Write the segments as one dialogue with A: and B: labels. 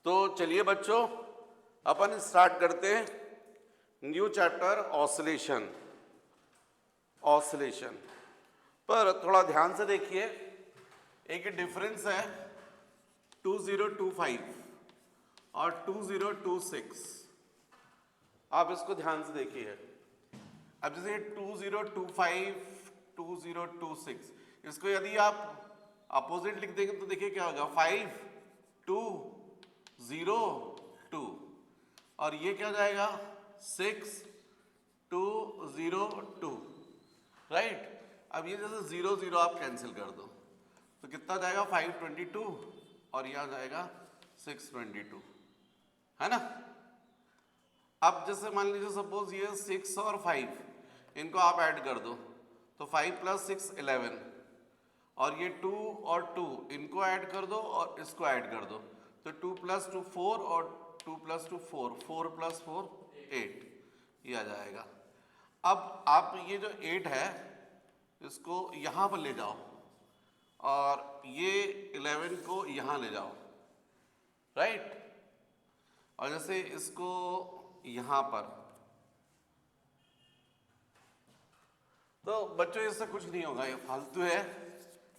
A: तो चलिए बच्चों, अपन स्टार्ट करते हैं न्यू चैप्टर ऑसिलेशन। ऑसिलेशन पर थोड़ा ध्यान से देखिए, एक डिफरेंस है 2025 और 2026। आप इसको ध्यान से देखिए। अब जैसे 2025 2026, इसको यदि आप अपोजिट लिख देंगे तो देखिए क्या होगा, 5 2 0 2, और ये क्या हो जाएगा 6 2 0 2, राइट। अब ये जैसे 0 0 आप कैंसिल कर दो तो कितना जाएगा 522, और यह आ जाएगा 622, है ना। अब जैसे मान लीजिए सपोज ये 6 और 5 इनको आप ऐड कर दो तो 5 + 6 11, और ये 2 और 2 इनको ऐड कर दो और इसको ऐड कर दो तो 2 + 2 4 और 2 + 2 4, 4 + 4 8, ये आ जाएगा। अब आप ये जो 8 है इसको यहाँ पर ले जाओ और ये 11 को यहाँ ले जाओ, राइट। और जैसे इसको यहाँ पर, तो बच्चों इससे कुछ नहीं होगा, ये फालतू है।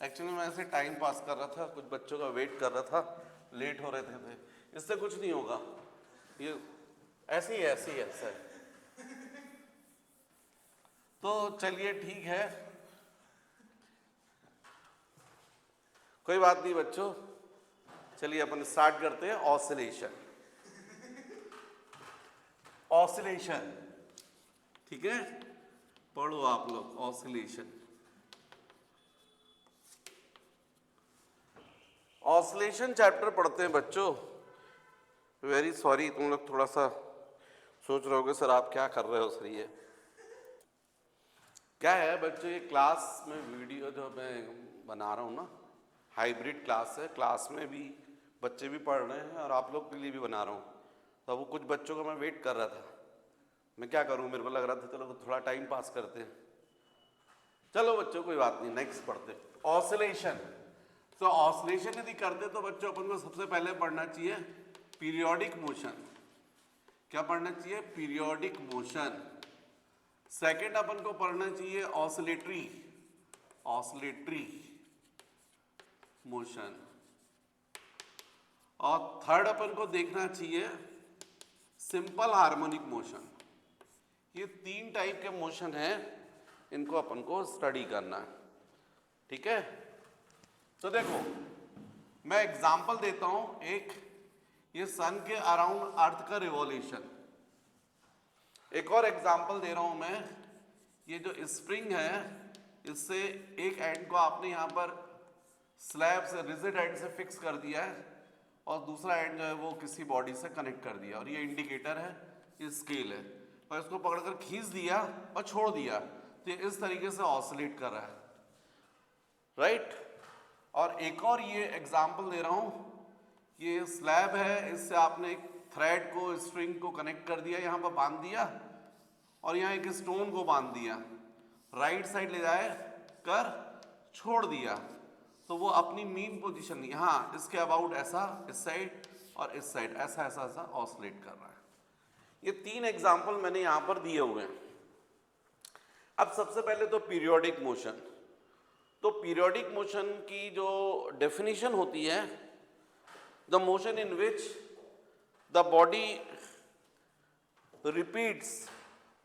A: एक्चुअली मैं ऐसे टाइम पास कर रहा था, कुछ बच्चों का वेट कर रहा था, लेट हो रहे थे, इससे कुछ नहीं होगा, ये ऐसे ही ऐसा है। तो चलिए ठीक है, कोई बात नहीं बच्चों। चलिए अपन स्टार्ट करते हैं ऑसिलेशन। ऑसिलेशन, ठीक है, पढ़ो आप लोग ऑसिलेशन। ऑसिलेशन चैप्टर पढ़ते हैं बच्चों। वेरी सॉरी, तुम लोग थोड़ा सा सोच रहे होगे सर आप क्या कर रहे हो सर। ये क्या है बच्चों, ये क्लास में वीडियो जो मैं बना रहा हूँ ना, हाइब्रिड क्लास है, क्लास में भी बच्चे भी पढ़ रहे हैं और आप लोग के लिए भी बना रहा हूँ। तो वो कुछ बच्चों का मैं वेट कर रहा था, मैं क्या करूँ, मेरे को लग रहा था चलो थोड़ा टाइम पास करते हैं। चलो बच्चों कोई बात नहीं, नेक्स्ट पढ़ते ऑसिलेशन। तो ऑसिलेशन यदि करते तो बच्चों अपन को सबसे पहले पढ़ना चाहिए पीरियोडिक मोशन। क्या पढ़ना चाहिए, पीरियोडिक मोशन। सेकंड अपन को पढ़ना चाहिए ऑसिलेटरी, ऑसिलेटरी मोशन। और थर्ड अपन को देखना चाहिए सिंपल हार्मोनिक मोशन। ये 3 टाइप के मोशन हैं, इनको अपन को स्टडी करना है, ठीक है। तो देखो मैं एग्जांपल देता हूं एक, ये सन के अराउंड अर्थ का रिवॉल्यूशन। एक और एग्जांपल दे रहा हूं मैं, ये जो स्प्रिंग है इससे एक एंड को आपने यहां पर स्लैब से, रिजिड एंड से फिक्स कर दिया है और दूसरा एंड जो है वो किसी बॉडी से कनेक्ट कर दिया, और ये इंडिकेटर है, ये स्केल है, और इसको पकड़कर खींच दिया और छोड़ दिया तो ये इस तरीके से ऑसिलेट कर रहा है, राइट। और एक और ये एग्जांपल दे रहा हूं, ये स्लैब है, इससे आपने एक थ्रेड को, स्ट्रिंग को कनेक्ट कर दिया, यहां पर बांध दिया और यहां एक स्टोन को बांध दिया, राइट साइड ले जाए कर छोड़ दिया तो वो अपनी मीन पोजीशन यहाँ इसके अबाउट ऐसा, इस साइड और इस साइड ऐसा ऐसा ऐसा ऑसिलेट कर रहा है। ये 3 एग्जांपल मैंने यहां पर दिए हुए हैं। अब सबसे पहले तो पीरियोडिक मोशन। तो पीरियोडिक मोशन की जो डेफिनेशन होती है, the motion in which the body repeats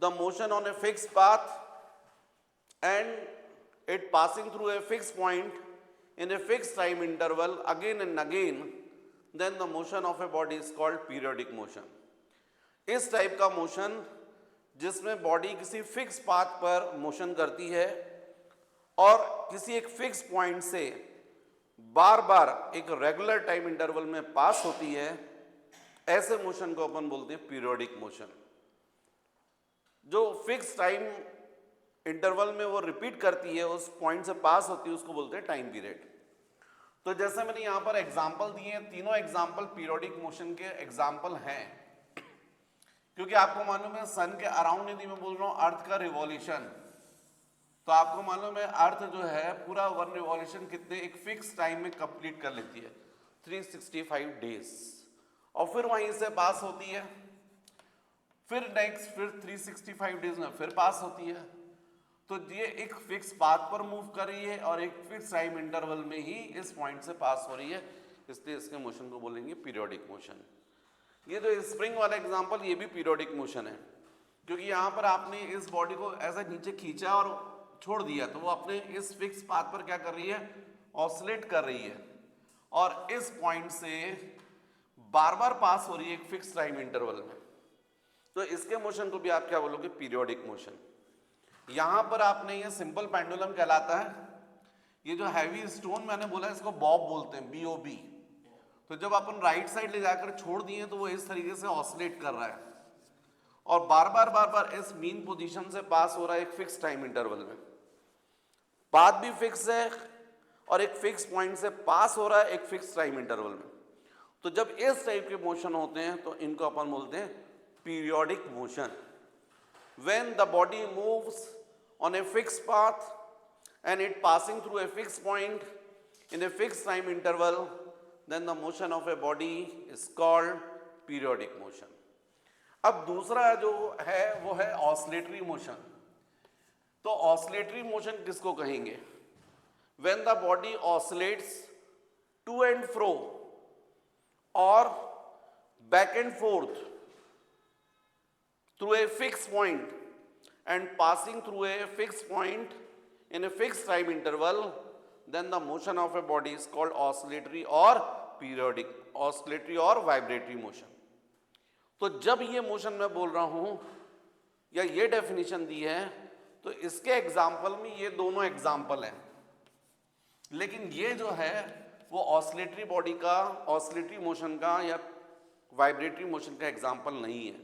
A: the motion on a fixed path and it passing through a fixed point in a fixed time interval again and again, then the motion of a body is called periodic motion. इस type का motion जिसमें body किसी fix path पर motion करती है और किसी एक फिक्स पॉइंट से बार बार एक रेगुलर टाइम इंटरवल में पास होती है, ऐसे मोशन को अपन बोलते हैं पीरियोडिक मोशन। जो फिक्स टाइम इंटरवल में वो रिपीट करती है, उस पॉइंट से पास होती है, उसको बोलते हैं टाइम पीरियड। तो जैसे मैंने यहां पर एग्जांपल दिए हैं, तीनों एग्जांपल पीरियोडिक मोशन के एग्जांपल हैं, क्योंकि आपको मालूम है सन के अराउंड यदि मैं बोल रहा हूं अर्थ का रिवॉल्यूशन, तो आपको मालूम है अर्थ जो है पूरा 1 रिवॉल्यूशन कितने एक फिक्स टाइम में कंप्लीट कर लेती है, 365 डेज। और फिर वहीं से पास होती है, फिर नेक्स्ट फिर 365 डेज में फिर पास होती है। तो ये एक फिक्स पाथ पर मूव कर रही है और एक फिक्स टाइम इंटरवल में ही इस पॉइंट से पास हो रही है, इसलिए इसके मोशन को बोलेंगे पीरियोडिक मोशन। ये जो स्प्रिंग वाला एग्जांपल ये भी पीरियोडिक मोशन है, क्योंकि यहाँ पर आपने इस बॉडी को ऐसा नीचे खींचा और छोड़ दिया, तो वो अपने इस फिक्स पाथ पर क्या कर रही है, ऑसिलेट कर रही है और इस पॉइंट से बार बार पास हो रही है एक फिक्स टाइम इंटरवल में। तो इसके मोशन को भी आप क्या बोलोगे, पीरियोडिक मोशन। यहां पर आपने ये सिंपल पेंडुलम कहलाता है। ये जो हैवी स्टोन मैंने बोला इसको बॉब बोलते हैं, BOB। तो जब अपन राइट साइड ले जाकर छोड़ दिए तो वो इस तरीके से ऑसिलेट कर रहा है और बार बार इस मीन पोजीशन से पास हो रहा है एक फिक्स टाइम इंटरवल में। पाथ भी फिक्स है और एक फिक्स पॉइंट से पास हो रहा है एक फिक्स टाइम इंटरवल में। तो जब इस टाइप के मोशन होते हैं तो इनको अपन बोलते हैं periodic motion. When the body moves on a fixed path and it passing through a fixed point in a fixed time interval, then the motion of a body is called periodic motion. अब दूसरा जो है वो है oscillatory motion. तो oscillatory motion किसको कहेंगे? When the body oscillates to and fro or back and forth through a fixed point and passing through a fixed point in a fixed time interval, then the motion of a body is called oscillatory or periodic, oscillatory or vibratory motion. तो जब ये motion मैं बोल रहा हूं या ये definition दी है तो इसके एग्जाम्पल में ये दोनों एग्जाम्पल हैं, लेकिन ये जो है वो ऑसिलेटरी बॉडी का, ऑसिलेटरी मोशन का या वाइब्रेटरी मोशन का एग्जाम्पल नहीं है।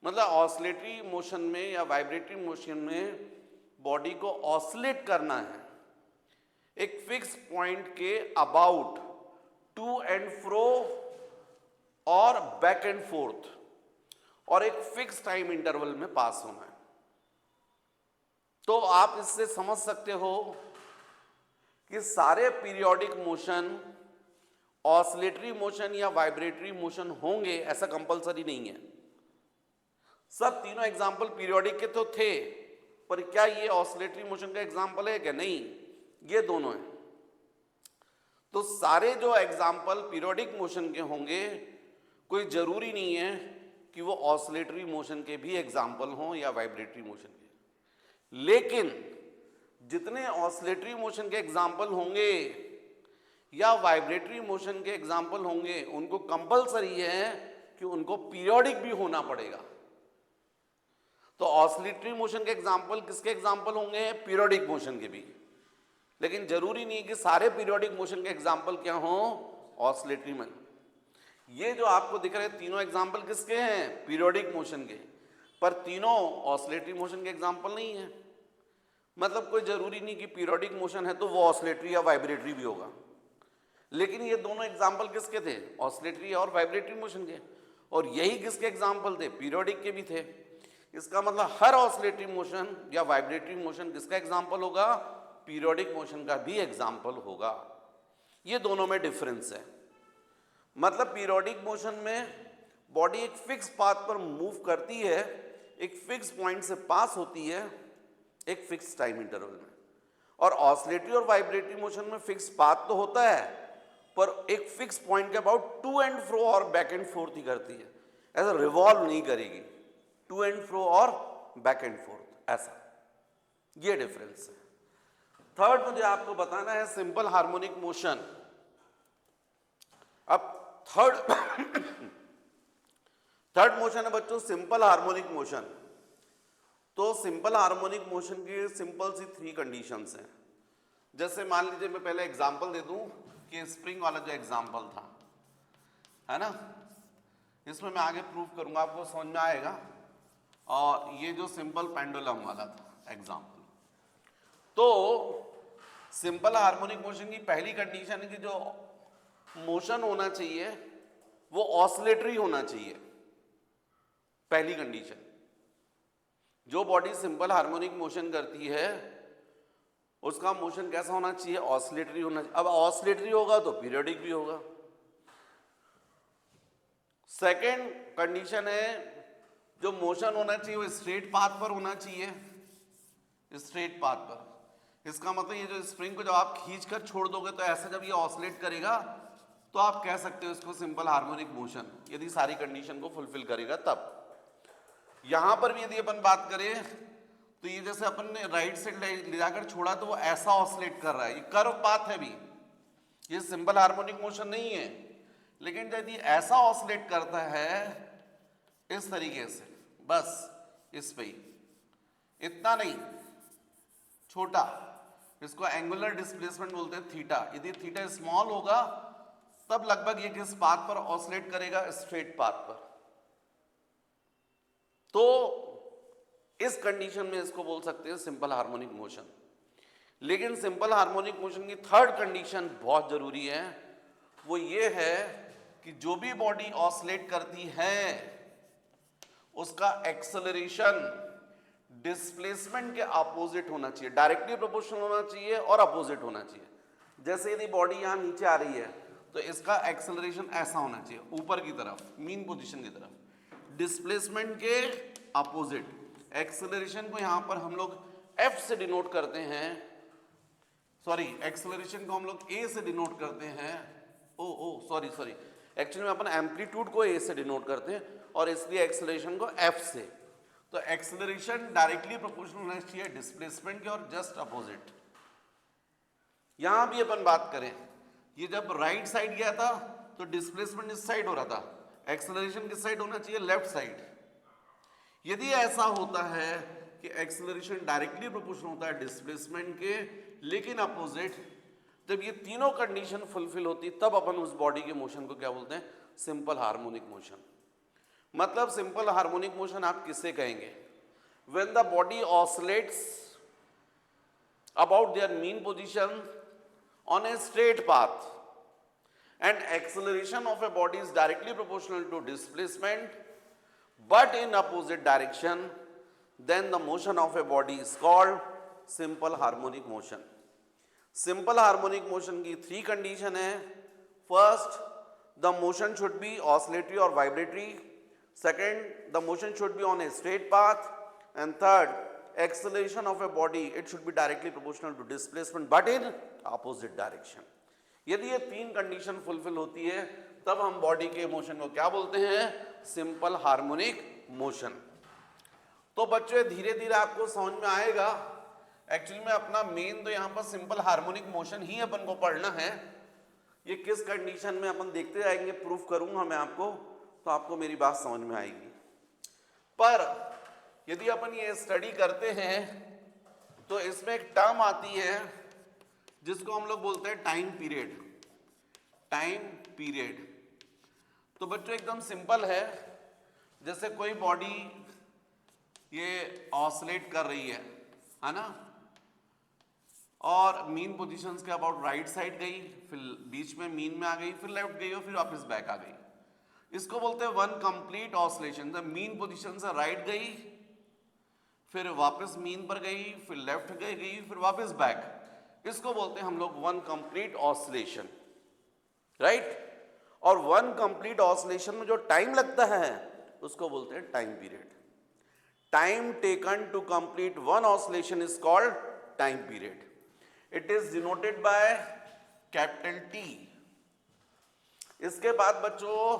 A: मतलब ऑसिलेटरी मोशन में या वाइब्रेटरी मोशन में बॉडी को ऑसिलेट करना है एक फिक्स पॉइंट के अबाउट, टू एंड फ्रो और बैक एंड फोर्थ, और एक फिक्स टाइम इंटरवल में पास होना है। तो आप इससे समझ सकते हो कि सारे पीरियोडिक मोशन ऑसिलेटरी मोशन या वाइब्रेटरी मोशन होंगे ऐसा कंपलसरी नहीं है। सब तीनों एग्जाम्पल पीरियोडिक के तो थे, पर क्या ये ऑसिलेटरी मोशन का एग्जाम्पल है क्या? नहीं, ये दोनों हैं। तो सारे जो एग्जाम्पल पीरियोडिक मोशन के होंगे, कोई जरूरी नहीं है कि वो ऑसिलेटरी मोशन के भी एग्जाम्पल हों या वाइब्रेटरी मोशन के। लेकिन जितने ऑसिलेटरी मोशन के एग्जाम्पल होंगे या वाइब्रेटरी मोशन के एग्जाम्पल होंगे, उनको कंपलसरी है कि उनको पीरियोडिक भी होना पड़ेगा। तो ऑसिलेटरी मोशन के एग्जाम्पल किसके एग्जाम्पल होंगे? पीरियोडिक मोशन के भी। लेकिन जरूरी नहीं कि सारे पीरियोडिक मोशन के एग्जाम्पल क्या हों? ऑसिलेटरी में। ये जो आपको दिख रहे तीनों एग्जाम्पल किसके हैं? पीरियोडिक मोशन के, पर तीनों ऑसिलेटरी मोशन के एग्जाम्पल नहीं है। मतलब कोई जरूरी नहीं कि पीरियोडिक मोशन है तो वो ऑसिलेटरी या वाइब्रेटरी भी होगा। लेकिन ये दोनों एग्जाम्पल किसके थे? ऑसिलेटरी और वाइब्रेटरी मोशन के। और यही किसके एग्जाम्पल थे? पीरियोडिक के भी थे। इसका मतलब हर ऑसिलेटरी मोशन या वाइब्रेटरी मोशन किसका एग्जाम्पल होगा? पीरियोडिक मोशन का भी एग्जाम्पल होगा। ये दोनों में डिफरेंस है। मतलब पीरियोडिक मोशन में बॉडी एक फिक्स पाथ पर मूव करती है, एक फिक्स पॉइंट से पास होती है एक फिक्स टाइम इंटरवल में। और ऑसिलेटरी और वाइब्रेटरी मोशन में फिक्स पाथ तो होता है, पर एक फिक्स पॉइंट के अबाउट टू एंड फ्रो और बैक एंड फोर्थ ही करती है, ऐसा रिवॉल्व नहीं करेगी। टू एंड फ्रो और बैक एंड फोर्थ, ऐसा। ये डिफरेंस है। थर्ड मुझे आपको बताना है सिंपल हार्मोनिक मोशन। अब थर्ड मोशन है बच्चों सिंपल हार्मोनिक मोशन। तो सिंपल हार्मोनिक मोशन की सिंपल सी 3 कंडीशंस हैं। जैसे मान लीजिए मैं पहले एग्जांपल दे दूं कि स्प्रिंग वाला जो एग्जांपल था, है ना, इसमें मैं आगे प्रूव करूंगा, आपको समझ में आएगा। और ये जो सिंपल पेंडुलम वाला था एग्जांपल, तो सिंपल हार्मोनिक मोशन की पहली कंडीशन है कि जो मोशन होना चाहिए वो ऑसिलेटरी होना चाहिए। पहली कंडीशन। जो बॉडी सिंपल हार्मोनिक मोशन करती है उसका मोशन कैसा होना चाहिए? ऑसिलेटरी होना चाहिए। अब ऑसिलेटरी होगा तो पीरियोडिक भी होगा। सेकेंड कंडीशन है जो मोशन होना चाहिए वो स्ट्रेट पाथ पर होना चाहिए, स्ट्रेट पाथ पर। इसका मतलब ये जो स्प्रिंग को जब आप खींच कर छोड़ दोगे तो ऐसा जब ये ऑसिलेट करेगा तो आप कह सकते हो इसको सिंपल हार्मोनिक मोशन, यदि सारी कंडीशन को फुलफिल करेगा तब। यहां पर भी यदि अपन बात करें तो ये जैसे अपन ने राइट साइड ले जाकर छोड़ा तो वो ऐसा ऑसिलेट कर रहा है, ये कर्व पाथ है भी, ये सिंपल हार्मोनिक मोशन नहीं है। लेकिन यदि ऐसा ऑसिलेट करता है इस तरीके से, बस इस पे ही, इतना नहीं, छोटा, इसको एंगुलर डिस्प्लेसमेंट बोलते हैं थीटा। यदि थीटा स्मॉल होगा तब लगभग ये किस पाथ पर ऑसिलेट करेगा, स्ट्रेट पाथ पर। तो इस कंडीशन में इसको बोल सकते हैं सिंपल हार्मोनिक मोशन। लेकिन सिंपल हार्मोनिक मोशन की थर्ड कंडीशन बहुत जरूरी है, वो ये है कि जो भी बॉडी ऑसिलेट करती है उसका एक्सेलरेशन डिस्प्लेसमेंट के अपोजिट होना चाहिए, डायरेक्टली प्रोपोर्शनल होना चाहिए और अपोजिट होना चाहिए। जैसे यदि बॉडी यहां नीचे आ रही है तो इसका एक्सेलरेशन ऐसा होना चाहिए, ऊपर की तरफ, मीन पोजीशन की तरफ, डिस्प्लेसमेंट के अपोजिट। एक्सेलरेशन को यहां पर हम लोग F से डिनोट करते हैं, सॉरी एक्सेलरेशन को हम लोग A से डिनोट करते हैं, सॉरी एक्चुअली में अपन एम्पलीट्यूड को A से डिनोट करते हैं और इसलिए एक्सेलरेशन को F से। तो एक्सेलरेशन डायरेक्टली प्रोपोर्शनल होना चाहिए डिस्प्लेसमेंट के और जस्ट अपोजिट। यहां भी अपन बात करें, ये जब राइट साइड गया था तो डिस्प्लेसमेंट इस साइड हो रहा था, एक्सेलरेशन किस साइड होना चाहिए, लेफ्ट साइड। यदि ऐसा होता है कि एक्सेलरेशन डायरेक्टली प्रोपोर्शनल होता है डिस्प्लेसमेंट के लेकिन अपोजिट, जब ये तीनों कंडीशन फुलफिल होती तब अपन उस बॉडी के मोशन को क्या बोलते हैं, सिंपल हार्मोनिक मोशन। मतलब सिंपल हार्मोनिक मोशन आप किससे कहेंगे, when the body oscillates about their mean position on a straight path and acceleration of a body is directly proportional to displacement but in opposite direction, then the motion of a body is called simple harmonic motion. Simple harmonic motion की three condition है, first the motion should be oscillatory or vibratory, second the motion should be on a straight path, and third acceleration of a body it should be directly proportional to displacement but in opposite direction. यदि ये तीन condition fulfil होती है तब हम body के motion को क्या बोलते हैं, सिंपल हार्मोनिक मोशन। तो बच्चों धीरे धीरे आपको समझ में आएगा, एक्चुअली में अपना मेन तो यहाँ पर सिंपल हार्मोनिक मोशन ही अपन को पढ़ना है। ये किस कंडीशन में अपन देखते जाएंगे, प्रूफ करूंगा मैं आपको, तो आपको मेरी बात समझ में आएगी। पर यदि अपन ये स्टडी करते हैं तो इसमें एक टर्म आती है जिसको हम लोग बोलते हैं टाइम पीरियड। टाइम पीरियड तो बच्चों एकदम सिंपल है, जैसे कोई बॉडी ये ऑसिलेट कर रही है ना, और मीन पोजीशंस के अबाउट राइट साइड गई, फिर बीच में मीन में आ गई, फिर लेफ्ट गई और फिर वापस बैक आ गई। इसको बोलते हैं वन कंप्लीट ऑसिलेशन। जब मीन पोजीशन से राइट गई, फिर वापस मीन पर गई, फिर लेफ्ट गई, फिर वापस बैक, इसको बोलते हैं हम लोग वन कंप्लीट ऑसिलेशन, राइट। और वन कंप्लीट ऑसिलेशन में जो टाइम लगता है उसको बोलते हैं time period. Time taken to complete one oscillation is called time period. It is denoted by capital T. इसके बाद बच्चों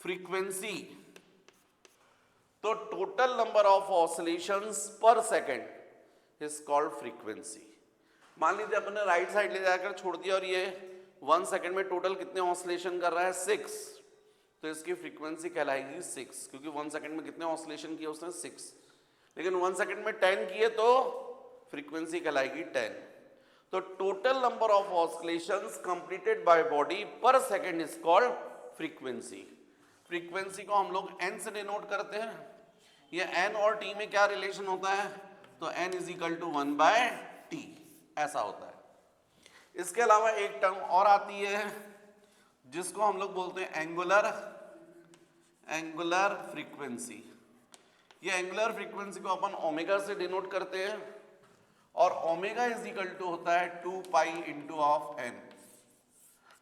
A: फ्रीक्वेंसी, तो total number of oscillations per second is called frequency. मान लीजिए अपने राइट साइड ले जाकर छोड़ दिया और ये 1 सेकेंड में टोटल कितने ऑसिलेशन कर रहा है, 6, तो इसकी फ्रीक्वेंसी कहलाएगी 6, क्योंकि 1 सेकेंड में कितने ऑसिलेशन किए उसने, 6। लेकिन 1 सेकेंड में 10 किए तो फ्रीक्वेंसी कहलाएगी 10। तो total number of oscillations completed by body per second is called frequency. Frequency को हम लोग n से डिनोट करते हैं। ये n और t में क्या रिलेशन होता है, तो n is equal to 1/t ऐसा होता है। इसके अलावा एक टर्म और आती है जिसको हम लोग बोलते हैं एंगुलर फ्रीक्वेंसी। ये एंगुलर फ्रीक्वेंसी को अपन ओमेगा से डिनोट करते हैं, और ओमेगा इज इक्वल टू होता है 2 pi into of n।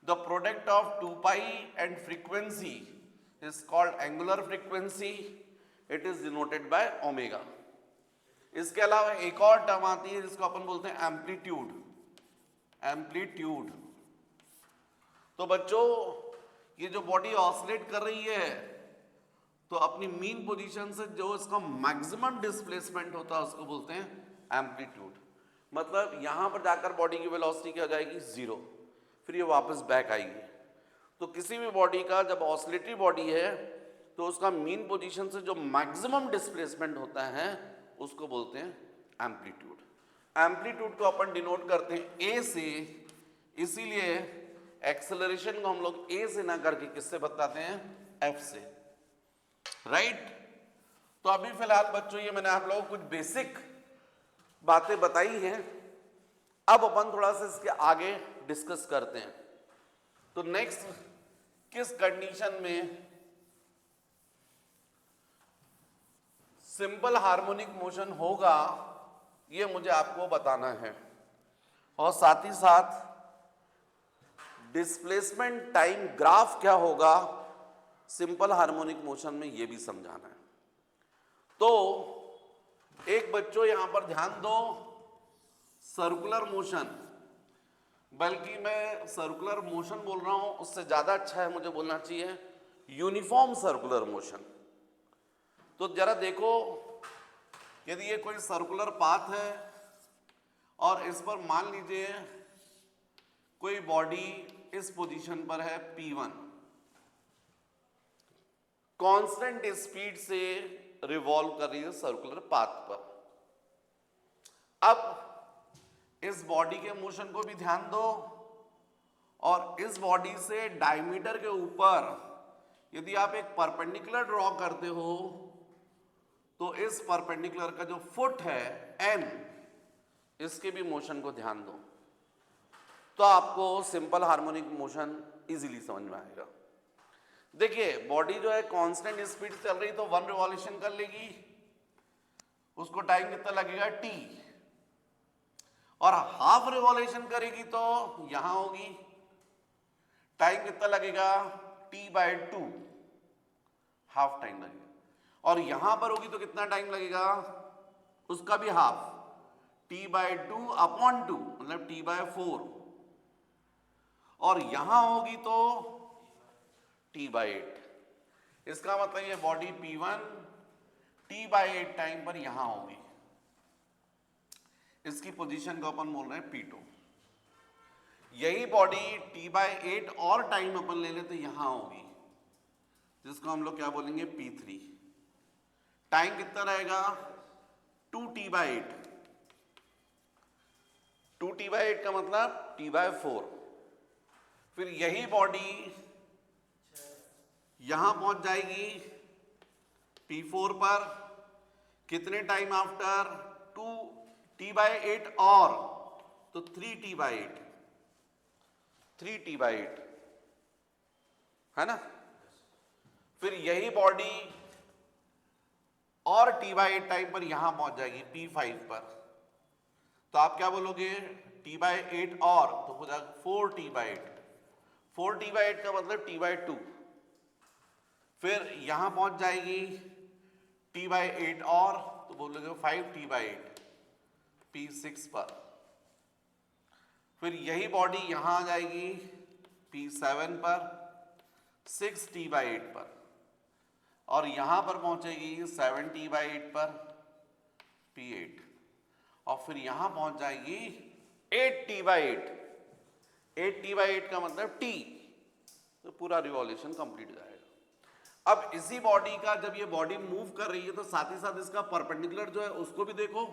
A: The product of 2 pi and frequency is called angular frequency. It is denoted by omega. इसके अलावा एक और टर्म आती है जिसको अपन बोलते हैं एम्पलीट्यूड. एम्पलीट्यूड. तो बच्चों ये जो बॉडी ऑसिलेट कर रही है तो अपनी मीन पोजीशन से जो इसका मैक्सिमम डिस्प्लेसमेंट होता है उसको बोलते हैं एम्पलीट्यूड. मतलब यहां पर जाकर बॉडी की वेलोसिटी क्या हो जाएगी? 0. फिर ये वापस बैक आएगी. तो किसी भी बॉडी का जब ऑसिलेटरी बॉडी है तो उसका मीन पोजीशन से जो मैक्सिमम डिस्प्लेसमेंट होता है उसको बोलते हैं एम्पलीट्यूड. एम्पलीट्यूड को अपन डिनोट करते हैं ए से, इसीलिए एक्सेलरेशन को हम लोग ए से ना करके किससे बताते हैं? एफ से. राइट? तो अभी फिलहाल बच्चों ये मैंने आप लोगों को कुछ बेसिक बातें बताई हैं. अब अपन थोड़ा सा इसके आगे डिस्कस करते हैं. तो नेक्स्ट किस कंडीशन में सिंपल हार्मोनिक मोशन होगा ये मुझे आपको बताना है, और साथ ही साथ डिस्प्लेसमेंट टाइम ग्राफ क्या होगा सिंपल हार्मोनिक मोशन में ये भी समझाना है. तो एक बच्चों यहां पर ध्यान दो, सर्कुलर मोशन, बल्कि मैं सर्कुलर मोशन बोल रहा हूं उससे ज्यादा अच्छा है मुझे बोलना चाहिए यूनिफॉर्म सर्कुलर मोशन. तो जरा देखो, यदि ये कोई सर्कुलर पाथ है और इस पर मान लीजिए कोई बॉडी इस पोजीशन पर है P1, कांस्टेंट स्पीड से रिवॉल्व कर रही है सर्कुलर पाथ पर. अब इस बॉडी के मोशन को भी ध्यान दो, और इस बॉडी से डायमीटर के ऊपर यदि आप एक परपेंडिकुलर ड्रॉ करते हो तो इस परपेंडिकुलर का जो फुट है n, इसके भी मोशन को ध्यान दो, तो आपको सिंपल हार्मोनिक मोशन इजीली समझ में आएगा. देखिए बॉडी जो है कांस्टेंट स्पीड चल रही तो 1 रिवॉल्यूशन कर लेगी, उसको टाइम कितना लगेगा? t. और हाफ रिवॉल्यूशन करेगी तो यहां होगी, टाइम कितना लगेगा? t/2, हाफ टाइम लगेगा. और यहां पर होगी तो कितना टाइम लगेगा? उसका भी हाफ, t/2/2 मतलब t/4. और यहां होगी तो t/8. इसका मतलब ये बॉडी P1 t/8 टाइम पर यहां होगी. इसकी पोजीशन को अपन बोल रहे हैं P2. यही बॉडी t/8 और टाइम अपन ले लेते यहां होगी, जिसको हम लोग क्या बोलेंगे? P3. टाइम कितना रहेगा? 2t/8. 2t/8 का मतलब t/4. फिर यही बॉडी यहां पहुंच जाएगी P4 पर, कितने टाइम आफ्टर? 2t/8 और तो 3t/8. 3t/8 है ना. फिर यही बॉडी और t/8 टाइम पर यहां पहुंच जाएगी P5 पर, तो आप क्या बोलोगे? t/8 और तो हो जाएगा 4t/8. 4t/8 का मतलब t/2. फिर यहां पहुंच जाएगी t/8 और तो बोलोगे 5t/8 P6 पर. फिर यही बॉडी यहां आ जाएगी P7 पर 6t/8 पर, और यहां पर पहुंचेगी 7t/8 पर P8, और फिर यहां पहुंच जाएगी 8t/8. 8t/8 का मतलब t, तो पूरा रिवॉल्यूशन कंप्लीट जाएगा. अब इसी बॉडी का जब ये बॉडी मूव कर रही है तो साथ ही साथ इसका परपेंडिकुलर जो है उसको भी देखो,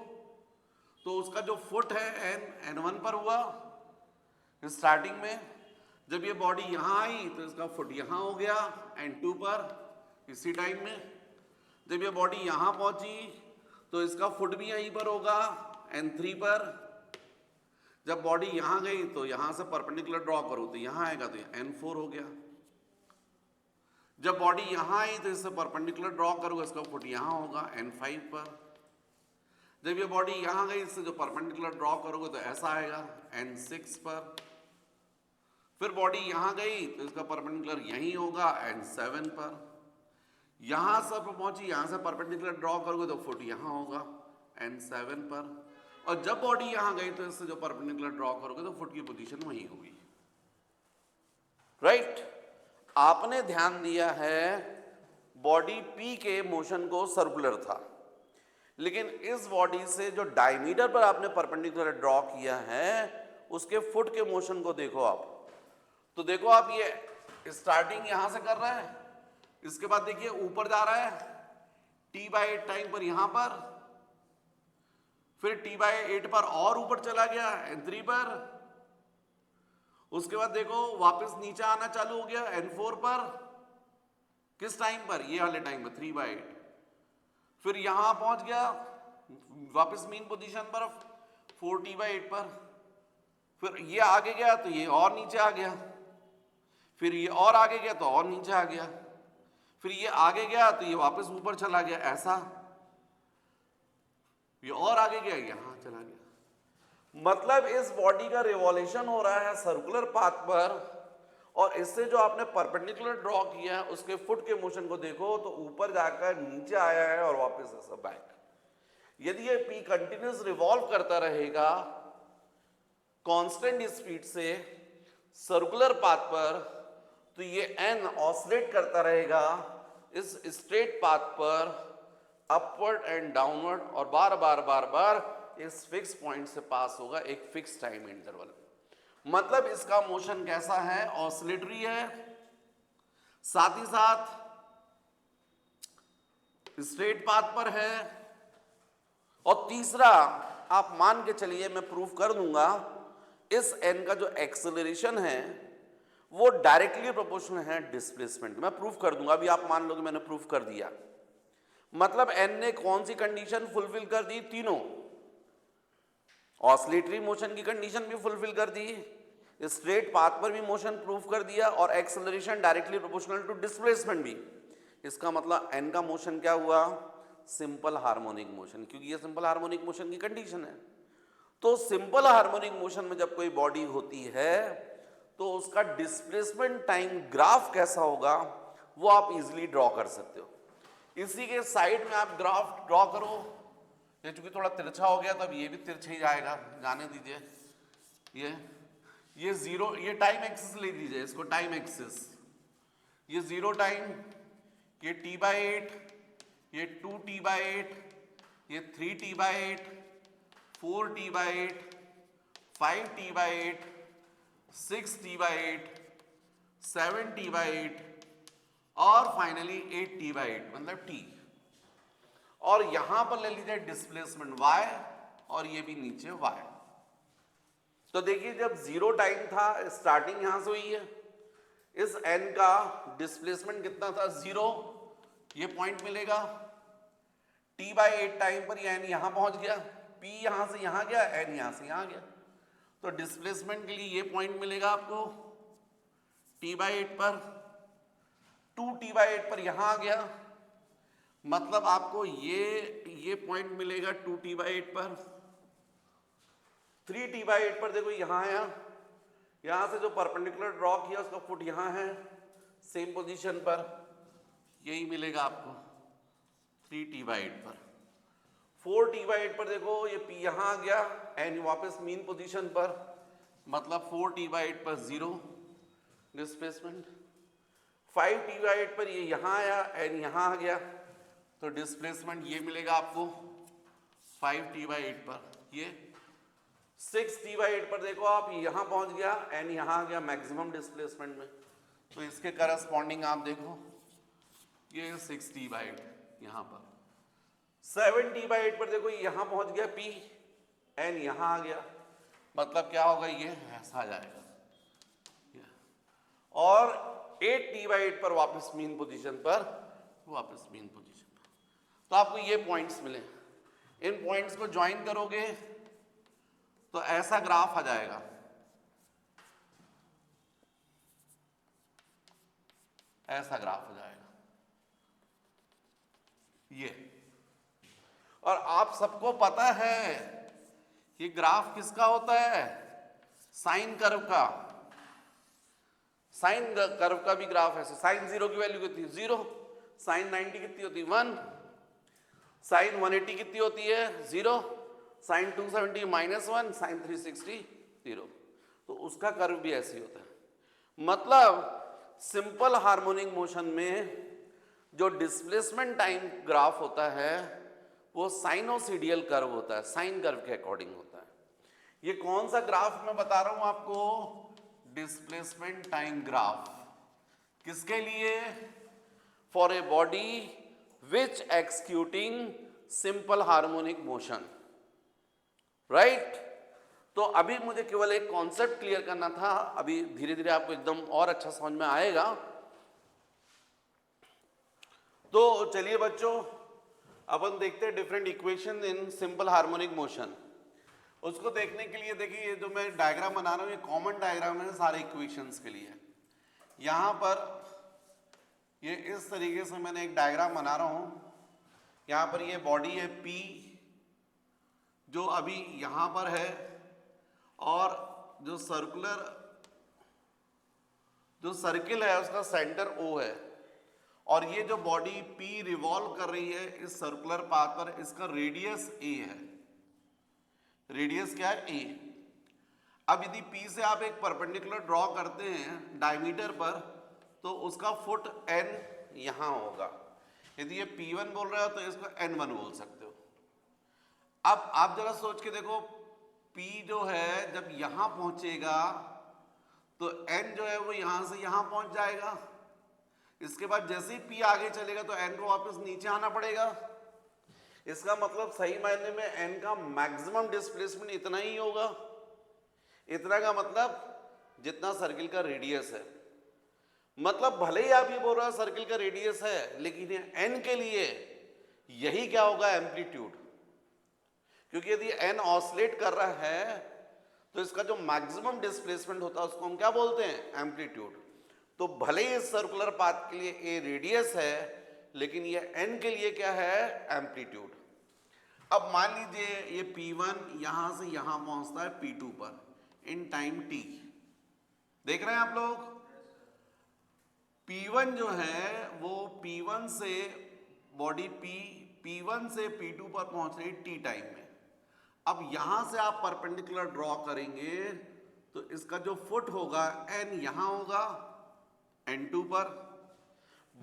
A: तो उसका जो फुट है n1 पर हुआ स्टार्टिंग में. जब ये बॉडी यहां आई तो इसका फुट यहां हो गया n2 पर इसी टाइम में. जब ये बॉडी यहां पहुंची तो इसका फुट भी यहीं पर होगा n3 पर. जब बॉडी यहां गई तो यहां से परपेंडिकुलर ड्रॉ करो तो यहां आएगा तो n4 हो गया. जब बॉडी यहां आई तो इससे परपेंडिकुलर ड्रॉ करोगे इसका फुट यहां होगा n5 पर. जब ये बॉडी यहां गई इससे जो परपेंडिकुलर ड्रॉ करोगे तो ऐसा आएगा n6 पर. फिर बॉडी यहां गई तो इसका परपेंडिकुलर यहीं होगा n7 पर. यहां से पहुंची, यहां से परपेंडिकुलर ड्रॉ करोगे तो फुट यहां होगा N7 पर, और जब बॉडी यहां गई तो इससे जो परपेंडिकुलर ड्रॉ करोगे तो फुट की पोजीशन वही होगी, राइट। आपने ध्यान दिया है बॉडी P के मोशन को सर्कुलर था, लेकिन इस बॉडी से जो डायमीटर पर आपने परपेंडिकुलर ड्रॉ किया है उसके फुट के मोशन को देखो आप, तो देखो आप ये स्टार्टिंग यहां से कर रहा है, इसके बाद देखिए ऊपर जा रहा है T/8 टाइम पर यहां पर, फिर T/8 पर और ऊपर चला गया N3 पर, उसके बाद देखो वापस नीचे आना चालू हो गया N4 पर, किस टाइम पर, ये वाले टाइम पर 3/8, फिर यहां पहुंच गया वापस मीन पोजीशन पर 4T/8 पर, फिर ये आगे गया तो ये और नीचे आ गया, फिर ये और आगे गया तो और नीचे आ गया, फिर ये आगे गया तो ये वापस ऊपर चला गया ऐसा, ये और आगे गया यहां चला गया। मतलब इस बॉडी का रिवॉल्यूशन हो रहा है सर्कुलर पाथ पर, और इससे जो आपने परपेंडिकुलर ड्रॉ किया है उसके फुट के मोशन को देखो तो ऊपर जाकर नीचे आया है और वापस ऐसा बैक। यदि ये P कंटिन्यूस रिवॉल्व करता रहेगा कांस्टेंट स्पीड से सर्कुलर पाथ पर, तो ये N ऑसिलेट करता रहेगा इस स्ट्रेट पाथ पर अपवर्ड एंड डाउनवर्ड, और बार बार बार बार इस फिक्स पॉइंट से पास होगा एक फिक्स टाइम इंटरवल। मतलब इसका मोशन कैसा है, ऑसिलेटरी है, साथ ही साथ स्ट्रेट पाथ पर है, और तीसरा आप मान के चलिए, मैं प्रूफ कर दूंगा, इस N का जो एक्सेलरेशन है वो डायरेक्टली प्रोपोर्शनल है डिस्प्लेसमेंट। मैं प्रूफ कर दूंगा, अभी आप मान लो कि मैंने प्रूफ कर दिया। मतलब N ने कौन सी कंडीशन फुलफिल कर दी, तीनों, ऑसिलेटरी मोशन की कंडीशन भी फुलफिल कर दी, स्ट्रेट पाथ पर भी मोशन प्रूफ कर दिया, और acceleration directly proportional to displacement भी। इसका मतलब N का मोशन क्या हुआ, सिंपल हार्मोनिक मोशन, क्योंकि ये सिंपल हार्मोनिक मोशन की कंडीशन है। तो सिंपल हार्मोनिक मोशन में जब कोई बॉडी होती है तो उसका डिस्प्लेसमेंट टाइम ग्राफ कैसा होगा वो आप इजीली ड्रॉ कर सकते हो। इसी के साइड में आप ग्राफ ड्रॉ करो, ये चूंकि थोड़ा तिरछा हो गया तो अब ये भी तिरछा ही जाएगा, जाने दीजिए। ये जीरो, ये टाइम एक्सिस ले दीजिए, इसको टाइम एक्सिस, ये 0 टाइम, ये T/8, ये 2T/8, ये 3T/8, 4T/8, 5T/8, 6T/8, 7T/8 और फाइनली 8T/8, मतलब T। और यहां पर ले लीजिए डिस्प्लेसमेंट Y, और ये भी नीचे Y। तो देखिए जब 0 टाइम था, स्टार्टिंग यहां से हुई है, इस N का डिस्प्लेसमेंट कितना था, 0, ये पॉइंट मिलेगा। T/8 टाइम पर ये N यहां पहुंच गया, P यहां से यहां गया, N यहां से यहां गया, तो डिस्प्लेसमेंट के लिए ये पॉइंट मिलेगा आपको T/8 पर। 2T/8 पर यहां आ गया, मतलब आपको ये पॉइंट मिलेगा 2T/8 पर। 3T/8 पर देखो यहां आया, यहां से जो परपेंडिकुलर ड्रॉ किया उसका फुट यहां है सेम पोजीशन पर, यही मिलेगा आपको 3T/8 पर। 4T/8 पर देखो ये P यहां आ गया, N वापस मीन पोजीशन पर, मतलब 4T/8 पर 0 डिस्प्लेसमेंट। 5T/8 पर ये यहां आया, N यहां आ गया, तो डिस्प्लेसमेंट ये मिलेगा आपको 5T/8 पर। ये 6T/8 पर देखो आप, यहां पहुंच गया, N यहां आ गया मैक्सिमम डिस्प्लेसमेंट में, तो इसके करस्पॉन्डिंग आप देखो ये 6T/8 यहां पर। 7T/8 पर देखो यहां पहुंच गया P, N यहां आ गया, मतलब क्या होगा, ये ऐसा आ जाएगा। और 8T/8 पर वापस मीन पोजीशन पर, वापस मीन पोजीशन पर। तो आपको ये पॉइंट्स मिले, इन पॉइंट्स को ज्वाइन करोगे तो ऐसा ग्राफ आ जाएगा। ऐसा ग्राफ आ जाएगा ये। और आप सबको पता है ये ग्राफ किसका होता है, साइन कर्व का। साइन कर्व का भी ग्राफ है, साइन 0 की वैल्यू कितनी, 0, साइन 90 कितनी होती है 1, साइन 180 कितनी होती है 0, साइन 270 -1, साइन 360 0। तो उसका कर्व भी ऐसे ही होता है। मतलब सिंपल हार्मोनिक मोशन में जो डिस्प्लेसमेंट टाइम ग्राफ होता है वो साइनोसीडियल कर्व होता है, साइन कर्व के अकॉर्डिंग होता है। ये कौन सा ग्राफ मैं बता रहा हूं आपको, डिस्प्लेसमेंट टाइम ग्राफ। किसके लिए, for a body which executing simple harmonic motion, right. तो अभी मुझे केवल एक कॉन्सेप्ट क्लियर करना था, अभी धीरे धीरे आपको एकदम और अच्छा समझ में आएगा। तो चलिए बच्चों, अपन देखते हैं different equation in simple harmonic motion. उसको देखने के लिए देखिए, ये जो मैं डायग्राम बना रहा हूं ये कॉमन डायग्राम है सारे इक्वेशंस के लिए। यहां पर ये इस तरीके से मैंने एक डायग्राम बना रहा हूं। यहां पर ये बॉडी है P जो अभी यहां पर है, और जो सर्किल है उसका सेंटर O है, और ये जो बॉडी P रिवॉल्व कर रही है इस सर्कुलर पाथ पर, इसका रेडियस A है। रेडियस क्या है A। अब यदि P से आप एक परपेंडिकुलर ड्रॉ करते हैं डायमीटर पर, तो उसका फुट N यहां होगा। यदि ये P1 बोल रहे हो तो इसको N1 बोल सकते हो। अब आप जरा सोच के देखो, P जो है जब यहां पहुंचेगा तो N जो है वो यहां से यहां पहुंच जाएगा। इसके बाद जैसे ही P आगे चलेगा तो N को वापस नीचे आना पड़ेगा। इसका मतलब सही मायने में N का मैक्सिमम डिस्प्लेसमेंट इतना ही होगा। इतना का मतलब जितना सर्किल का रेडियस है। मतलब भले ही आप ये बोल रहे हो सर्किल का रेडियस है, लेकिन ये N के लिए यही क्या होगा, एम्पलीट्यूड। क्योंकि यदि N ऑसिलेट कर रहा है तो इसका जो मैक्सिमम डिस्प्लेसमेंट होता है उसको हम क्या बोलते हैं, एम्पलीट्यूड। तो भले ही इस सर्कुलर पाथ के लिए A रेडियस है, लेकिन ये N के लिए क्या है, एम्पलीट्यूड। अब मान लीजिए ये P1 यहां से यहां पहुंचता है P2 पर इन टाइम t। देख रहे हैं आप लोग, P1 जो है वो P1 से बॉडी P1 से P2 पर पहुंच रही t टाइम में। अब यहां से आप परपेंडिकुलर ड्रॉ करेंगे तो इसका जो फुट होगा N यहां होगा N2 पर।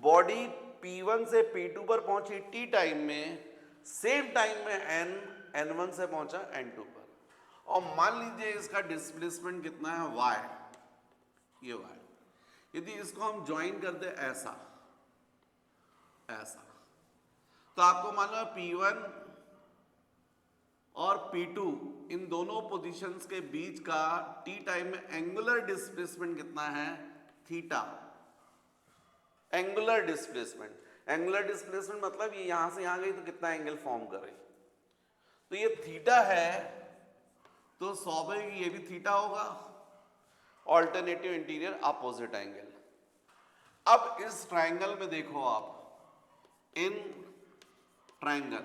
A: बॉडी P1 से P2 पर पहुंची t टाइम में, सेम टाइम में N1 से पहुंचा N2 पर। और मान लीजिए इसका डिस्प्लेसमेंट कितना है, y, ये y। यदि इसको हम ज्वाइन कर दे ऐसा तो आपको मालूम है P1 और P2 इन दोनों पोजीशंस के बीच का t टाइम में एंगुलर डिस्प्लेसमेंट कितना है, थीटा। एंगुलर डिस्प्लेसमेंट मतलब ये यहां से यहां गई तो कितना एंगल फॉर्म कर रही, तो ये थीटा है, तो स्वाभाविक ये भी थीटा होगा। Alternative interior opposite angle. अब इस ट्रायंगल में देखो आप, इन ट्रायंगल,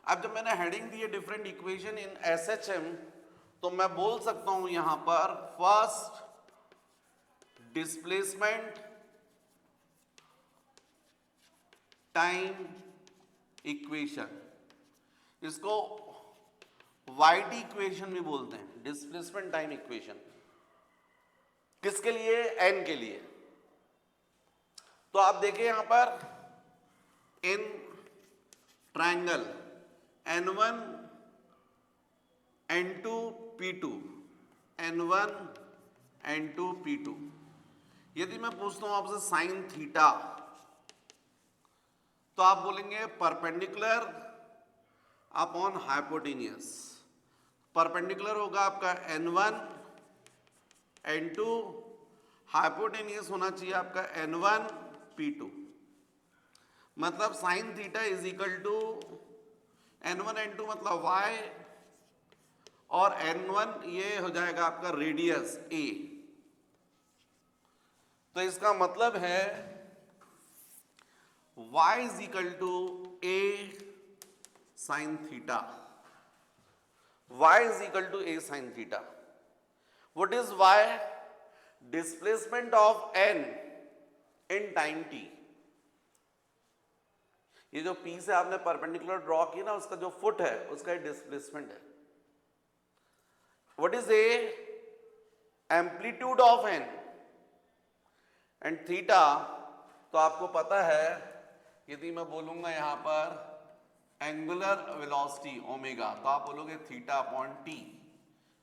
A: अब जब मैंने हेडिंग दी है डिफरेंट इक्वेशन इन SHM, तो मैं बोल सकता हूं यहां पर फर्स्ट डिस्प्लेसमेंट टाइम इक्वेशन, इसको YT इक्वेशन भी बोलते हैं, डिस्प्लेसमेंट टाइम इक्वेशन। किसके लिए, N के लिए। तो आप देखिए यहां पर in triangle N1 N2 P2, N1 N2 P2, यदि मैं पूछता हूं आपसे साइन थीटा, तो आप बोलेंगे परपेंडिकुलर अपॉन हाइपोटेनियस। परपेंडिकुलर होगा आपका N1 N2, हाइपोटेनियस होना चाहिए आपका N1 P2। मतलब sine theta is equal to N1 N2 मतलब y, और N1 ये हो जाएगा आपका रेडियस A। तो इसका मतलब है y is equal to A sine theta. y is equal to A sin theta. What is y? Displacement of n in time t. ये जो P से आपने परपेंडिकुलर ड्रॉ की ना, उसका जो फुट है उसका डिस्प्लेसमेंट है। What is A amplitude of n and theta, तो आपको पता है यदि मैं बोलूंगा यहां पर एंगुलर वेलोसिटी ओमेगा, तो आप बोलोगे theta upon T,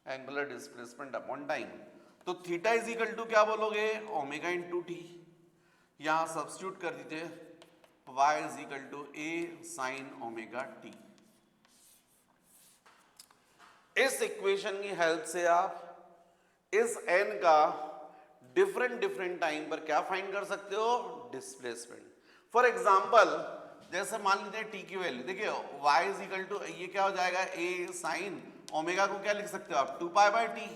A: angular displacement upon time. तो थीटा इज इक्वल टू क्या बोलोगे, ओमेगा इंटू टी। यहां सब्स्टिट्यूट कर दीजिए, y is equal to A sine omega T. इस इक्वेशन की हेल्प से आप इस n का डिफरेंट टाइम पर क्या फाइंड कर सकते हो, डिस्प्लेसमेंट। फॉर एग्जाम्पल जैसे मान लीजिए टी की वैल्यू देखिए, y इज इक्वल टू ये क्या हो जाएगा, ए साइन ओमेगा को क्या लिख सकते हो आप, 2π/t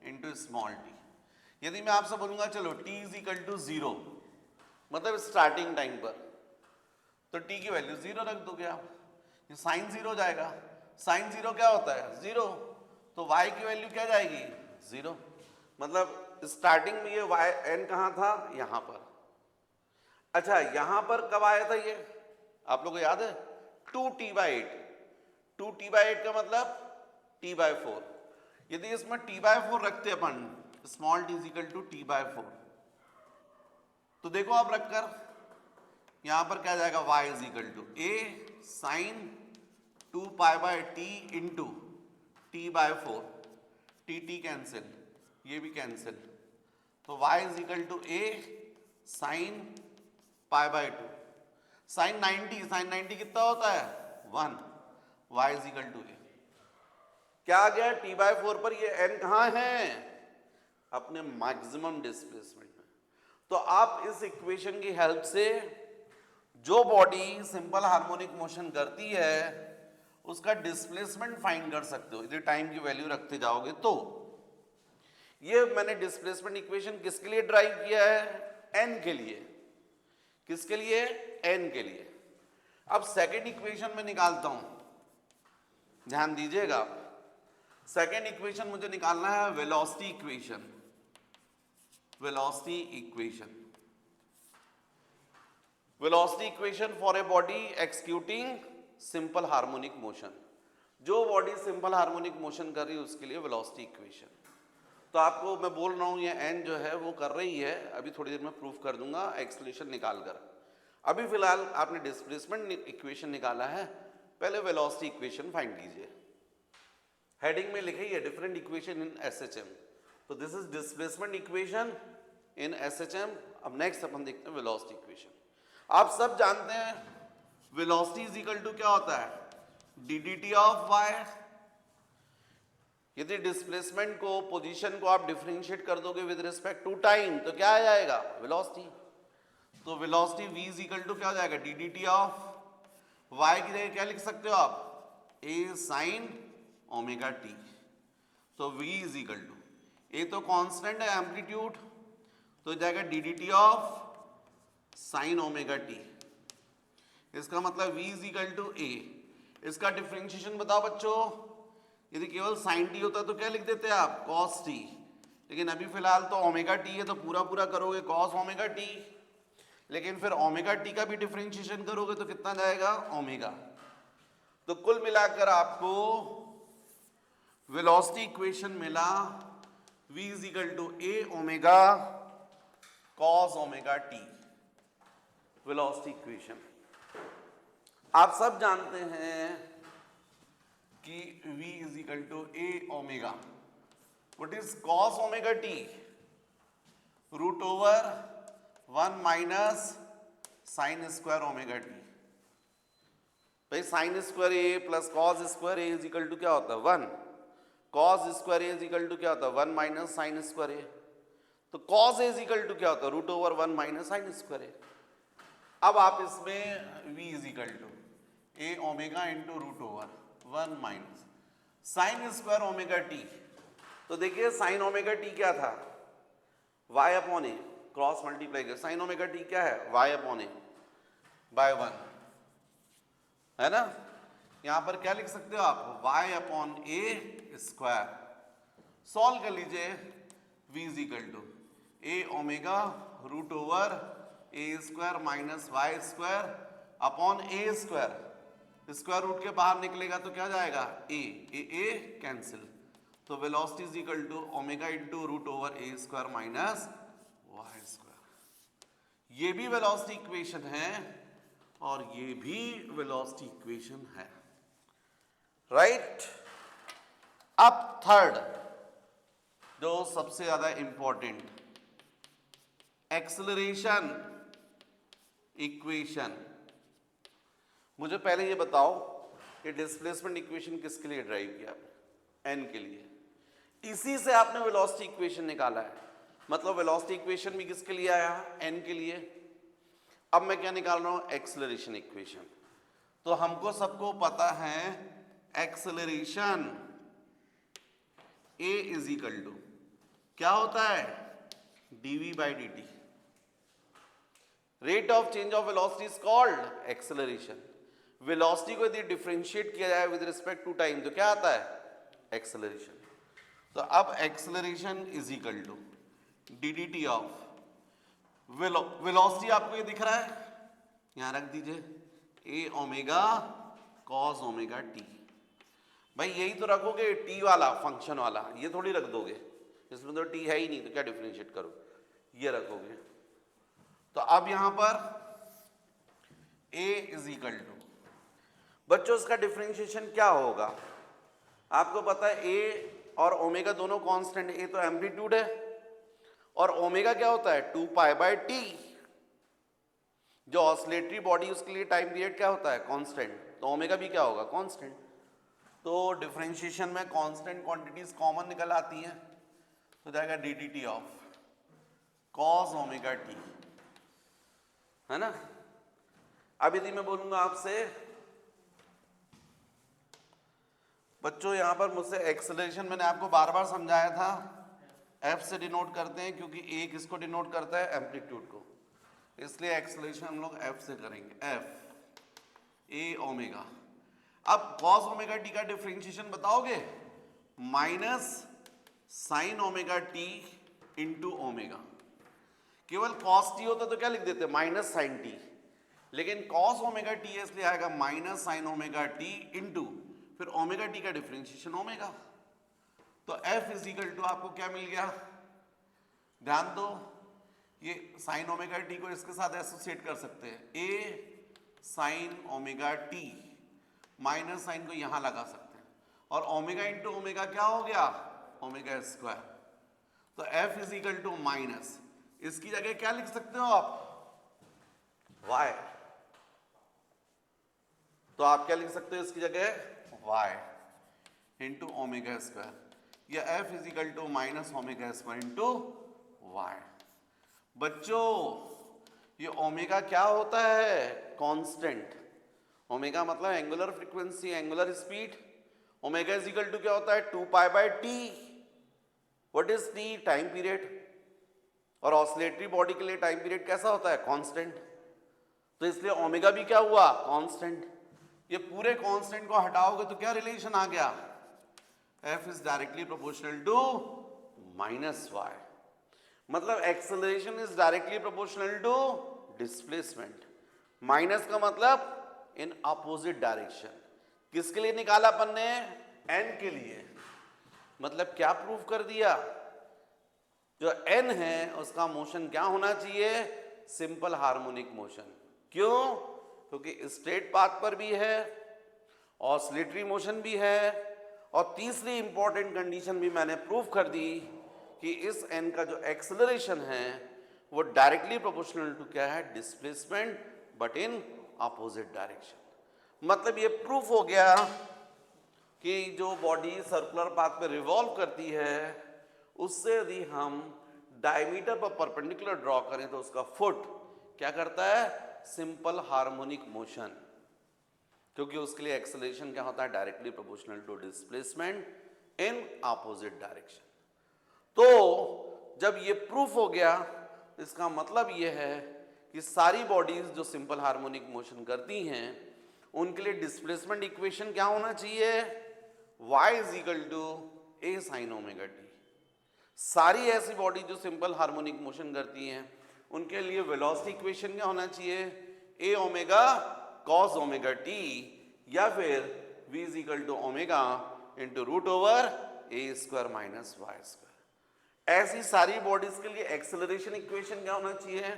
A: इंटू स्मॉल टी। यदि मैं आपसे बोलूंगा चलो t इज इक्वल टू 0, मतलब स्टार्टिंग टाइम पर, तो t की वैल्यू 0 रख दोगे आप, ये साइन 0 जाएगा। साइन 0 क्या होता है, 0, तो y की वैल्यू क्या जाएगी, 0। मतलब स्टार्टिंग में ये y n कहाँ था, यहां पर। अच्छा यहां पर कब आया था ये, आप लोगों को याद है, 2t/8। 2t/8 का मतलब t/4। यदि इसमें t/4 रखते अपन, small t is equal to t/4, तो देखो आप रखकर यहां पर क्या जाएगा, y is equal to a sine 2π/t into t/4, t cancel, ये भी कैंसिल, तो y is equal to a sine π/2। Sine 90 कितना होता है, 1, y is equal to a। क्या आ गया, t/4 पर ये n कहाँ है, अपने मैक्सिमम डिस्प्लेसमेंट में। तो आप इस इक्वेशन की हेल्प से जो बॉडी सिंपल हार्मोनिक मोशन करती है उसका डिस्प्लेसमेंट फाइंड कर सकते हो, यदि टाइम की वैल्यू रखते जाओगे तो। ये मैंने डिस्प्लेसमेंट इक्वेशन किसके लिए ड्राइव किया है, n के लिए। किसके लिए, n के लिए। अब सेकेंड इक्वेशन में निकालता हूं, ध्यान दीजिएगा। सेकेंड इक्वेशन मुझे निकालना है velocity equation. Velocity equation, velocity equation for a body executing simple harmonic motion. जो बॉडी सिंपल हार्मोनिक मोशन कर रही है उसके लिए वेलोसिटी इक्वेशन। तो आपको मैं बोल रहा हूं ये n जो है वो कर रही है, अभी थोड़ी देर में प्रूफ कर दूंगा एक्सलेशन निकाल कर। अभी फिलहाल आपने डिस्प्लेसमेंट इक्वेशन निकाला है, पहले वेलोसिटी इक्वेशन फाइंड कीजिए। हेडिंग में लिखी है डिफरेंट इक्वेशन इन SHM, तो this is displacement equation in SHM। अब नेक्स्ट अपन देखते हैं वेलोसिटी इक्वेशन। आप सब जानते हैं वेलोसिटी इज इक्वल टू क्या होता है, ddT ऑफ y। यदि डिस्प्लेसमेंट को, पोजीशन को आप डिफरेंशिएट कर दोगे विद रिस्पेक्ट टू टाइम, तो क्या आ जाएगा, वेलोसिटी। तो velocity v is equal to क्या हो जाएगा, ddT ऑफ y की जगह क्या लिख सकते हो आप, a साइन ओमेगा t। तो v is equal to, a तो कांस्टेंट है एम्पलीट्यूड, तो जाएगा ddT of sine omega t। इसका मतलब v is equal to a। इसका डिफरेंशिएशन बताओ बच्चों, यदि केवल साइन t होता तो क्या लिख देते आप, cos t। लेकिन अभी फिलहाल तो ओमेगा t है तो पूरा पूरा करोगे cos ओमेगा t, लेकिन फिर ओमेगा t का भी डिफरेंशिएशन करोगे तो कितना जाएगा, ओमेगा। तो कुल मिलाकर आपको वेलोसिटी इक्वेशन मिला v is equal to a omega cos omega t, velocity equation. आप सब जानते हैं कि v is equal to a omega, what is cos omega t, root over 1 minus sine square omega T. भाई sine square a plus cos square a is equal to क्या होता है, 1। Cos square a is equal to क्या होता है, 1 minus sine square a। तो cos a is equal to क्या होता है, root over 1 minus sine square a। अब आप इसमें v is equal to a omega into root over 1 minus sine square omega T. तो देखिए साइन ओमेगा टी क्या था, y upon a, cross multiply कर, साइन ओमेगा टी क्या है, y अपॉन a बाय 1, है ना। यहां पर क्या लिख सकते हो आप, y upon a square. Solve कर लीजिए, v is equal to a omega root over a square minus y square upon A square, square root के बाहर निकलेगा तो क्या जाएगा ए कैंसिल, तो velocity is equal to omega into root over A square minus Y square. ये भी velocity equation है और ये भी वेलोसिटी इक्वेशन है, राइट। अब थर्ड जो सबसे ज्यादा इंपॉर्टेंट, एक्सेलरेशन इक्वेशन। मुझे पहले ये बताओ कि डिस्प्लेसमेंट इक्वेशन किसके लिए ड्राइव किया आपने? एन के लिए। इसी से आपने वेलोसिटी इक्वेशन निकाला है, मतलब वेलोसिटी इक्वेशन भी किसके लिए आया? एन के लिए। अब मैं क्या निकाल रहा हूं? Acceleration equation. तो हमको सबको पता है acceleration A is equal to क्या होता है? dv by dt। Rate of change of velocity is called acceleration. Velocity को यदि डिफरेंशिएट किया जाए विद रिस्पेक्ट टू टाइम तो क्या आता है? एक्सेलरेशन। तो अब acceleration is equal to ddT of velocity, आपको ये दिख रहा है, यहां रख दीजिए, A omega cos omega T. भाई यही तो रखोगे टी वाला, फंक्शन वाला, ये थोड़ी रख दोगे, इसमें तो टी है ही नहीं, तो क्या डिफरेंशिएट करो, ये रखोगे। तो अब यहां पर a इज इक्वल टू, बच्चों इसका डिफरेंशिएशन क्या होगा? आपको पता है a और ओमेगा दोनों कांस्टेंट, a तो एम्पलीट्यूड है और ओमेगा क्या होता है? 2 पाई बाय टी। जो ऑसिलेटरी बॉडी उसके लिए टाइम पीरियड क्या होता है? कांस्टेंट, तो ओमेगा भी क्या होगा? कांस्टेंट। तो डिफरेंशिएशन में कांस्टेंट क्वांटिटीज कॉमन निकल आती हैं, तो जाएगा ddT of cos omega T, है ना। अब यदि मैं बोलूंगा आपसे, बच्चों यहां पर मुझसे एक्सेलरेशन मैंने आपको बार बार समझाया था, F से डिनोट करते हैं क्योंकि A किसको डिनोट करता है? एम्पलीट्यूड को, इसलिए एक्सेलरेशन हम लोग F से करेंगे, F A ओमेगा। अब कॉस ओमेगा टी का डिफरेंशिएशन बताओगे? Minus sign omega T into omega. केवल कॉस टी होता तो क्या लिख देते? माइनस साइन टी, लेकिन कॉस ओमेगा टी है इसलिए आएगा minus sign omega T into फिर ओमेगा टी का डिफरेंशिएशन ओमेगा। तो F इज इक्वल टू आपको क्या मिल गया? ध्यान दो, ये साइन ओमेगा टी को इसके साथ एसोसिएट कर सकते हैं, A sine omega T, minus sine को यहां लगा सकते हैं, और ओमेगा इंटू ओमेगा क्या हो गया? Omega square. तो F is equal to minus, इसकी जगह क्या लिख सकते हो आप? y। तो आप क्या लिख सकते हो इसकी जगह? y इंटू ओमेगा स्क्वायर, या F is equal to minus omega square into y। बच्चों ये ओमेगा क्या होता है? कांस्टेंट। ओमेगा मतलब angular frequency, angular speed. Omega is equal to क्या होता है? 2 pi by T. What is T? Time period. और ऑसिलेटरी बॉडी के लिए टाइम पीरियड कैसा होता है? कांस्टेंट। तो इसलिए ओमेगा भी क्या हुआ? कांस्टेंट। ये पूरे कांस्टेंट को हटाओगे तो क्या रिलेशन आ गया? F is directly proportional to minus y। मतलब acceleration is directly proportional to displacement. Minus का मतलब इन अपोजिट डायरेक्शन। किसके लिए निकाला अपन ने? n के लिए। मतलब क्या प्रूव कर दिया? जो n है उसका मोशन क्या होना चाहिए? Simple harmonic motion. क्यों? क्योंकि स्ट्रेट पाथ पर भी है, ऑसिलेटरी मोशन भी है, और तीसरी इंपॉर्टेंट कंडीशन भी मैंने प्रूव कर दी कि इस n का जो एक्सेलरेशन है वो डायरेक्टली प्रोपोर्शनल टू क्या है? Displacement, but in opposite direction. मतलब ये प्रूफ हो गया कि जो बॉडी सर्कुलर पाथ पे रिवॉल्व करती है उससे यदि हम डायमीटर पर परपेंडिकुलर ड्रॉ करें तो उसका फुट क्या करता है? सिंपल हार्मोनिक मोशन, क्योंकि उसके लिए एक्सेलरेशन क्या होता है? Directly proportional to displacement in opposite direction. तो जब ये प्रूफ हो गया, इसका मतलब ये है कि सारी बॉडीज जो सिंपल हार्मोनिक मोशन करती हैं उनके लिए डिस्प्लेसमेंट इक्वेशन क्या होना चाहिए? y is equal to a sine omega T. सारी ऐसी बॉडी जो सिंपल हार्मोनिक मोशन करती हैं उनके लिए वेलोसिटी इक्वेशन क्या होना चाहिए? a omega cos omega T या फिर v is equal to omega into root over A square minus Y square. ऐसी सारी बॉडीज के लिए एक्सेलरेशन इक्वेशन क्या होना चाहिए?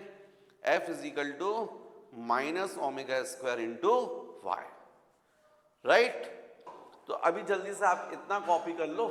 A: f is equal to minus omega square into Y, right. तो अभी जल्दी से आप इतना कॉपी कर लो